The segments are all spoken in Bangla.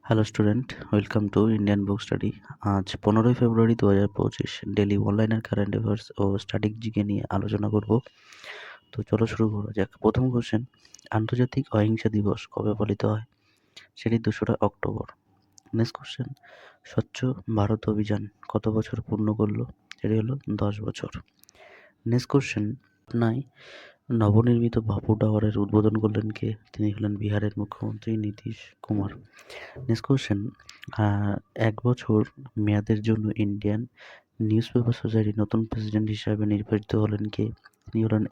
Hello student, welcome to Indian book study. আজ 15ই ফেব্রুয়ারি 2025 ডেলি অনলাইনের কারেন্ট অ্যাফেয়ার্স ও স্ট্যাটিক জিকে নিয়ে আলোচনা করব। তো চলো শুরু করা যাক। প্রথম কোশ্চেন, আন্তর্জাতিক অহিংসা দিবস কবে পালিত হয়? সেটি 2রা অক্টোবর। নেক্সট কোশ্চেন, স্বচ্ছ ভারত অভিযান কত বছর পূর্ণ করলো? সেটি হলো 10 বছর। নেক্সট কোশ্চেন, পাটনায় নবনির্মিত বাপু টাওয়ারের উদ্বোধন করলেন কে? তিনি হলেন বিহারের মুখ্যমন্ত্রী নীতিশ কুমার। নেক্সট কোশ্চেন, 1 বছর মেয়াদের জন্য ইন্ডিয়ান নিউজ পেপার সোসাইটির নতুন প্রেসিডেন্ট হিসাবে নির্বাচিত হলেন কে? তিনি হলেন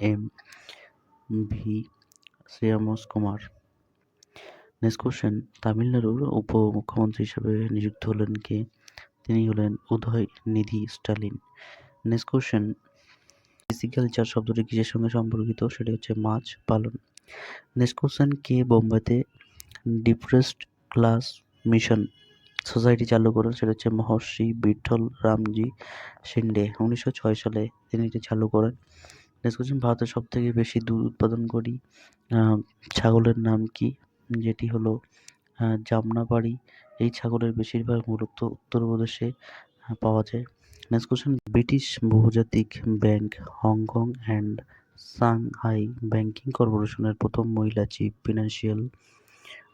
ভি শ্রেয়ামস কুমার। নেক্সট কোশ্চেন, তামিলনাড়ুর উপমুখ্যমন্ত্রী হিসাবে নিযুক্ত হলেন কে? তিনি হলেন Udhayanidhi Stalin. Next question, pisciculture শব্দটি কিসের সঙ্গে সম্পর্কিত? সেটি হচ্ছে মাছ পালন। নেক্সট কোশ্চেন, কে বোম্বেতে ডিপ্রেসড ক্লাস মিশন সোসাইটি চালু করেন? সেটা হচ্ছে মহর্ষি বিঠল রামজি শিন্ডে। 1906 সালে তিনি এটি চালু করেন। নেক্সট কোশ্চেন, ভারতের সব থেকে বেশি দুধ উৎপাদনকারী ছাগলের নাম কি? যেটি হলো জামনাপাড়ি। এই ছাগলের বেশিরভাগ মূলত উত্তরপ্রদেশে পাওয়া যায়। নেক্সট কোশ্চেন, ব্রিটিশ বহুজাতিক bank Hong Kong and Shanghai banking কর্পোরেশনের প্রথম মহিলা চিফ ফিনান্সিয়াল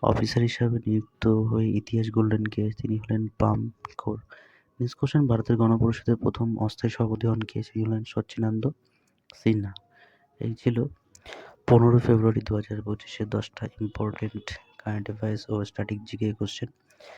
অফিসার হিসাবে নিযুক্ত হয়ে ইতিহাস গড়লেন কে? তিনি হলেন পাম কৌর। নেক্সট কোশ্চেন, ভারতের গণপরিষদের প্রথম অস্থায়ী সভাপতি হন কে? তিনি হলেন সচ্চিদানন্দ সিনহা। এই ছিল 15 ফেব্রুয়ারি 2025-এর 10টা ইম্পর্টেন্ট কারেন্ট অ্যাফেয়ার্স ও স্ট্যাটিক জিকে কোশ্চেন।